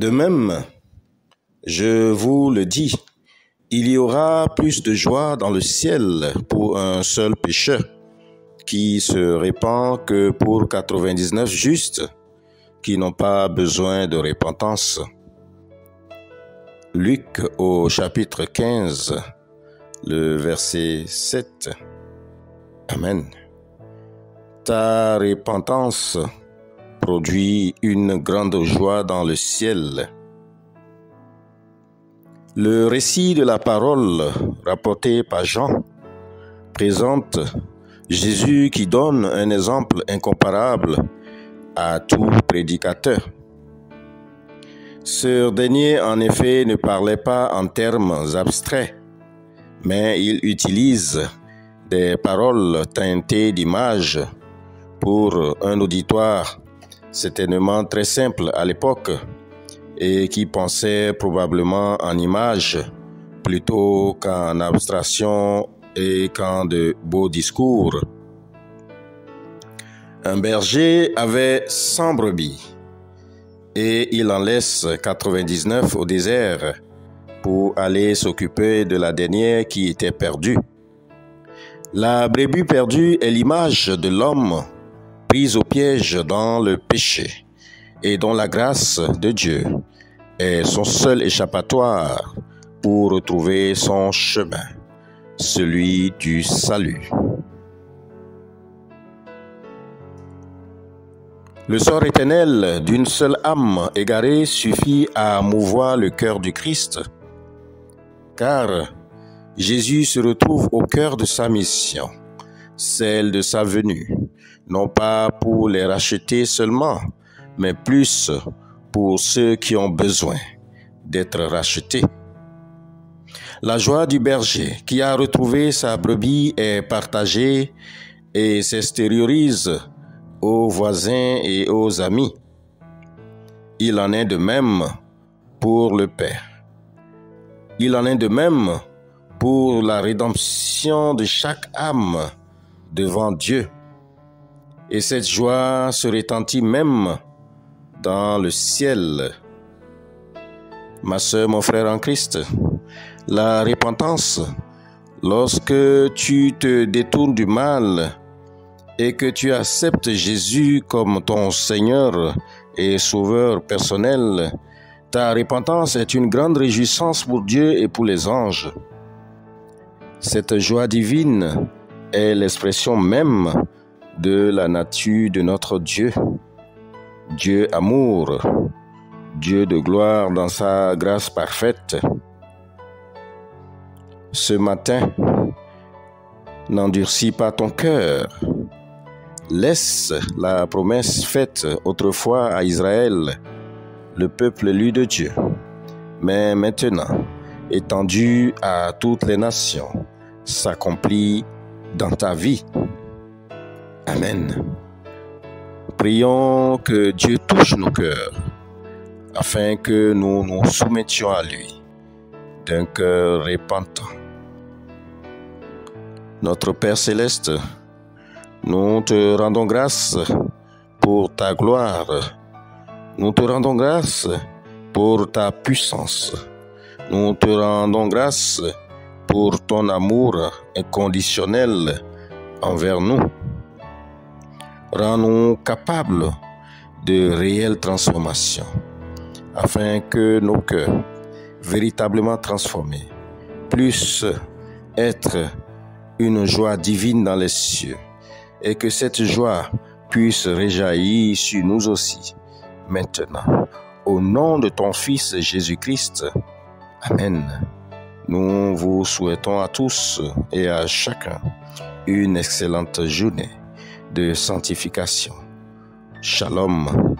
De même, je vous le dis, il y aura plus de joie dans le ciel pour un seul pécheur qui se répand que pour 99 justes qui n'ont pas besoin de repentance. Luc au chapitre 15, le verset 7. Amen. Ta repentance produit une grande joie dans le ciel. Le récit de la parole rapporté par Jean présente Jésus qui donne un exemple incomparable à tout prédicateur. Ce dernier, en effet, ne parlait pas en termes abstraits, mais il utilise des paroles teintées d'images pour un auditoire certainement très simple à l'époque et qui pensait probablement en images plutôt qu'en abstraction et qu'en de beaux discours. Un berger avait 100 brebis et il en laisse 99 au désert pour aller s'occuper de la dernière qui était perdue. La brebis perdue est l'image de l'homme pris au piège dans le péché et dont la grâce de Dieu est son seul échappatoire pour retrouver son chemin, celui du salut. Le sort éternel d'une seule âme égarée suffit à mouvoir le cœur du Christ, car Jésus se retrouve au cœur de sa mission, celle de sa venue, non pas pour les racheter seulement, mais plus pour ceux qui ont besoin d'être rachetés. La joie du berger qui a retrouvé sa brebis est partagée et s'extériorise aux voisins et aux amis. Il en est de même pour le Père. Il en est de même pour la rédemption de chaque âme devant Dieu. Et cette joie se retentit même dans le ciel. Ma sœur, mon frère en Christ, la repentance, lorsque tu te détournes du mal et que tu acceptes Jésus comme ton Seigneur et Sauveur personnel, ta repentance est une grande réjouissance pour Dieu et pour les anges. Cette joie divine est l'expression même de la nature de notre Dieu. Dieu amour, Dieu de gloire dans sa grâce parfaite. Ce matin, n'endurcis pas ton cœur. Laisse la promesse faite autrefois à Israël, le peuple élu de Dieu, mais maintenant étendue à toutes les nations, s'accomplit dans ta vie. Amen. Prions que Dieu touche nos cœurs, afin que nous nous soumettions à lui, d'un cœur repentant. Notre Père céleste, nous te rendons grâce pour ta gloire. Nous te rendons grâce pour ta puissance. Nous te rendons grâce pour ton amour inconditionnel envers nous. Rends-nous capables de réelles transformations, afin que nos cœurs, véritablement transformés, puissent être une joie divine dans les cieux, et que cette joie puisse rejaillir sur nous aussi, maintenant. Au nom de ton Fils Jésus-Christ. Amen. Nous vous souhaitons à tous et à chacun une excellente journée de sanctification. Shalom.